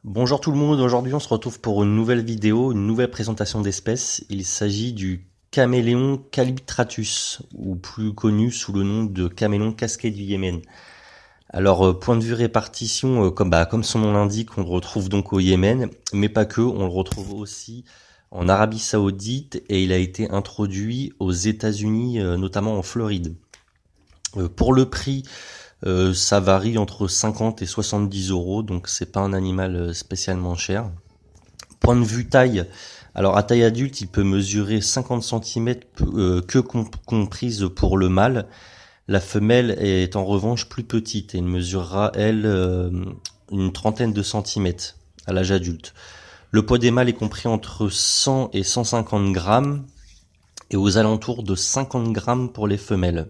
Bonjour tout le monde, aujourd'hui on se retrouve pour une nouvelle vidéo, une nouvelle présentation d'espèces. Il s'agit du caméléon calyptratus, ou plus connu sous le nom de caméléon casqué du Yémen. Alors point de vue répartition, comme son nom l'indique, on le retrouve donc au Yémen, mais pas que, on le retrouve aussi en Arabie Saoudite et il a été introduit aux États-Unis, notamment en Floride. Pour le prix, ça varie entre 50 et 70 euros, donc c'est pas un animal spécialement cher. Point de vue taille, alors à taille adulte, il peut mesurer 50 centimètres, comprise pour le mâle. La femelle est en revanche plus petite et mesurera, elle, une trentaine de centimètres à l'âge adulte. Le poids des mâles est compris entre 100 et 150 grammes et aux alentours de 50 grammes pour les femelles.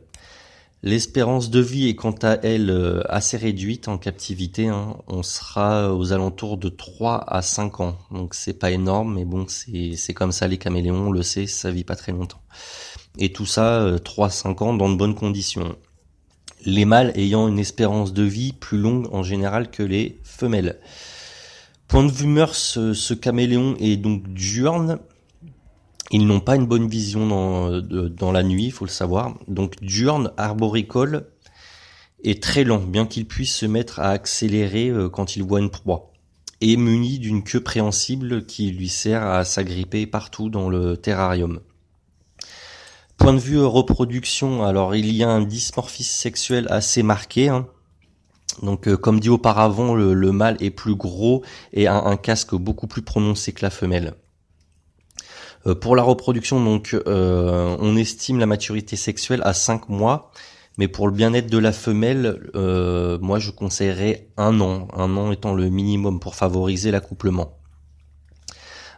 L'espérance de vie est quant à elle assez réduite en captivité, hein. On sera aux alentours de 3 à 5 ans. Donc c'est pas énorme, mais bon, c'est comme ça les caméléons, on le sait, ça vit pas très longtemps. Et tout ça, 3 à 5 ans dans de bonnes conditions. Les mâles ayant une espérance de vie plus longue en général que les femelles. Point de vue mœurs, ce caméléon est donc diurne. Ils n'ont pas une bonne vision dans la nuit, il faut le savoir. Donc diurne, arboricole et très lent, bien qu'il puisse se mettre à accélérer quand il voit une proie. Et muni d'une queue préhensible qui lui sert à s'agripper partout dans le terrarium. Point de vue reproduction, alors il y a un dimorphisme sexuel assez marqué, hein. Donc comme dit auparavant, le mâle est plus gros et a un casque beaucoup plus prononcé que la femelle. Pour la reproduction, donc, on estime la maturité sexuelle à 5 mois, mais pour le bien-être de la femelle, moi je conseillerais 1 an étant le minimum pour favoriser l'accouplement.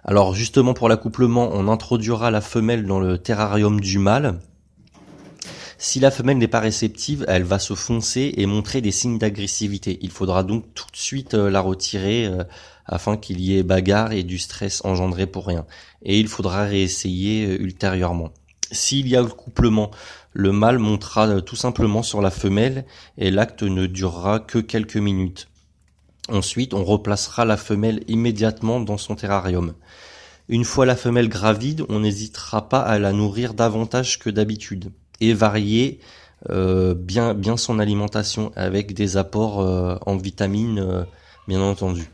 Alors justement pour l'accouplement, on introduira la femelle dans le terrarium du mâle. Si la femelle n'est pas réceptive, elle va se foncer et montrer des signes d'agressivité. Il faudra donc tout de suite la retirer afin qu'il y ait bagarre et du stress engendré pour rien. Et il faudra réessayer ultérieurement. S'il y a le couplement, le mâle montera tout simplement sur la femelle et l'acte ne durera que quelques minutes. Ensuite, on replacera la femelle immédiatement dans son terrarium. Une fois la femelle gravide, on n'hésitera pas à la nourrir davantage que d'habitude et varier bien son alimentation avec des apports en vitamines, bien entendu.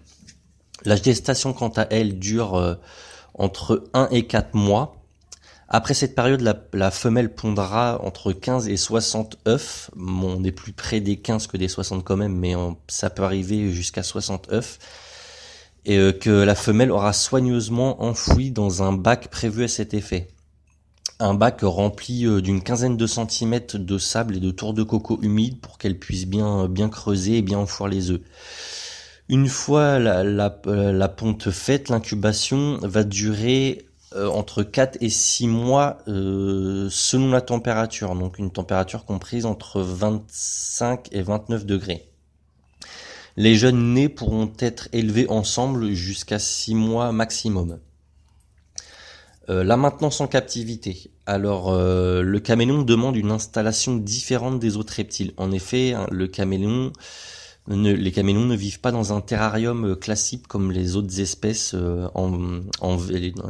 La gestation, quant à elle, dure entre 1 et 4 mois. Après cette période, la femelle pondra entre 15 et 60 œufs. Bon, on est plus près des 15 que des 60 quand même, mais ça peut arriver jusqu'à 60 œufs. Et que la femelle aura soigneusement enfoui dans un bac prévu à cet effet. Un bac rempli d'une quinzaine de centimètres de sable et de tours de coco humides pour qu'elle puisse bien creuser et bien enfouir les œufs. Une fois la ponte faite, l'incubation va durer entre 4 et 6 mois selon la température, donc une température comprise entre 25 et 29 degrés. Les jeunes nés pourront être élevés ensemble jusqu'à 6 mois maximum. La maintenance en captivité. Alors, le caméléon demande une installation différente des autres reptiles. En effet, hein, les caméléons ne vivent pas dans un terrarium classique comme les autres espèces dans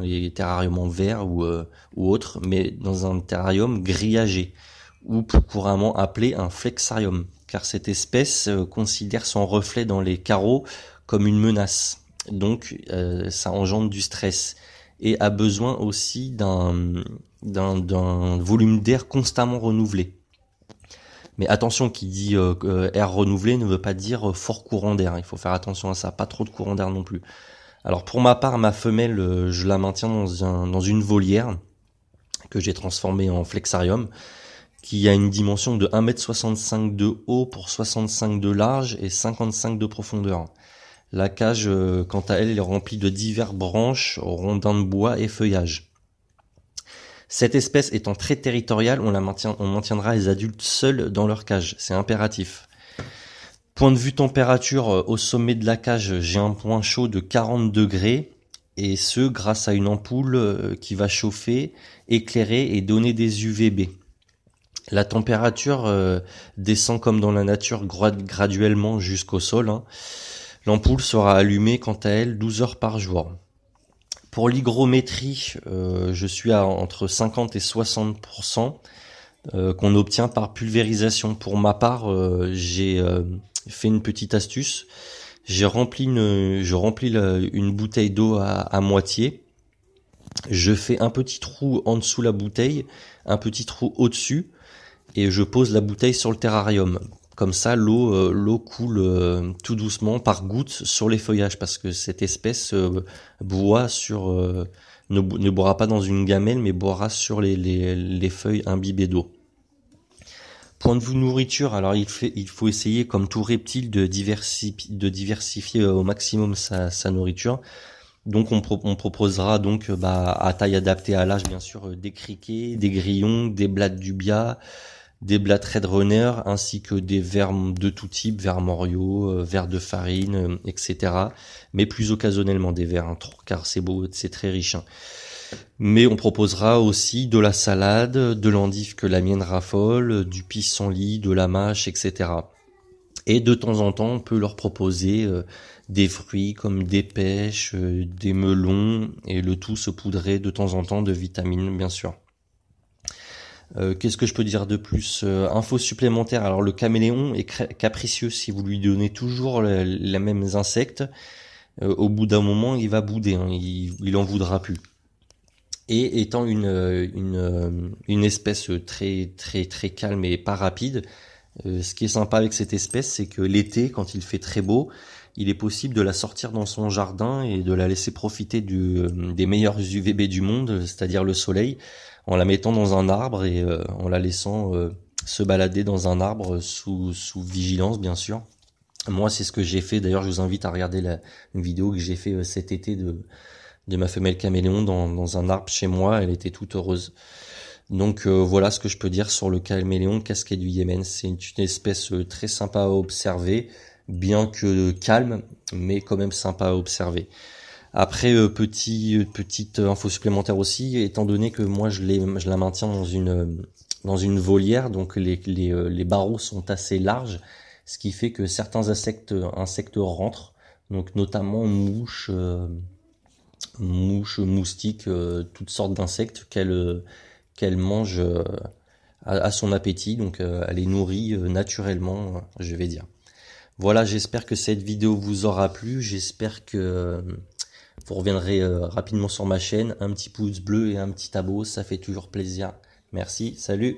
les terrariums en verre ou autres, mais dans un terrarium grillagé ou plus couramment appelé un flexarium, car cette espèce considère son reflet dans les carreaux comme une menace. Donc, ça engendre du stress et a besoin aussi d'un volume d'air constamment renouvelé. Mais attention, qui dit air renouvelé ne veut pas dire fort courant d'air. Il faut faire attention à ça, pas trop de courant d'air non plus. Alors pour ma part, ma femelle, je la maintiens dans une volière que j'ai transformée en flexarium, qui a une dimension de 1,65 m de haut pour 65 de large et 55 de profondeur. La cage, quant à elle, est remplie de diverses branches, rondins de bois et feuillages. Cette espèce étant très territoriale, on maintiendra les adultes seuls dans leur cage, c'est impératif. Point de vue température, au sommet de la cage, j'ai un point chaud de 40 degrés, et ce grâce à une ampoule qui va chauffer, éclairer et donner des UVB. La température descend comme dans la nature graduellement jusqu'au sol, hein. L'ampoule sera allumée quant à elle 12 heures par jour. Pour l'hygrométrie, je suis à entre 50 et 60% qu'on obtient par pulvérisation. Pour ma part, j'ai fait une petite astuce. Je remplis une bouteille d'eau à moitié. Je fais un petit trou en dessous la bouteille, un petit trou au-dessus, et je pose la bouteille sur le terrarium. Comme ça, l'eau coule tout doucement par gouttes sur les feuillages, parce que cette espèce boit ne boira pas dans une gamelle, mais boira sur les feuilles imbibées d'eau. Point de vue nourriture, alors il faut essayer, comme tout reptile, de diversifier au maximum sa nourriture. Donc on proposera donc à taille adaptée à l'âge, bien sûr, des criquets, des grillons, des blattes d'ubia, des blattes red runner, ainsi que des vers de tout type, vers Morio, vers de farine, etc. Mais plus occasionnellement des vers, hein, car c'est beau, c'est très riche, hein. Mais on proposera aussi de la salade, de l'endive que la mienne raffole, du pissenlit, de la mâche, etc. Et de temps en temps, on peut leur proposer des fruits comme des pêches, des melons, et le tout saupoudré de temps en temps de vitamines, bien sûr. Qu'est-ce que je peux dire de plus? Info supplémentaire, alors le caméléon est capricieux. Si vous lui donnez toujours les mêmes insectes, au bout d'un moment, il va bouder, hein, il en voudra plus. Et étant une espèce très très très calme et pas rapide, ce qui est sympa avec cette espèce, c'est que l'été, quand il fait très beau, il est possible de la sortir dans son jardin et de la laisser profiter des meilleurs UVB du monde, c'est-à-dire le soleil, en la mettant dans un arbre et en la laissant se balader dans un arbre sous vigilance, bien sûr. Moi, c'est ce que j'ai fait. D'ailleurs, je vous invite à regarder une vidéo que j'ai fait cet été de ma femelle caméléon dans un arbre chez moi. Elle était toute heureuse. Donc voilà ce que je peux dire sur le caméléon casqué du Yémen. C'est une espèce très sympa à observer, bien que calme, mais quand même sympa à observer. Après, petite info supplémentaire aussi, étant donné que moi je la maintiens dans une volière, donc les barreaux sont assez larges, ce qui fait que certains insectes rentrent, donc notamment moustiques, toutes sortes d'insectes qu'elle mange à son appétit, donc elle est nourrie naturellement, je vais dire. Voilà, j'espère que cette vidéo vous aura plu, j'espère que vous reviendrez rapidement sur ma chaîne, un petit pouce bleu et un petit abo, ça fait toujours plaisir. Merci, salut!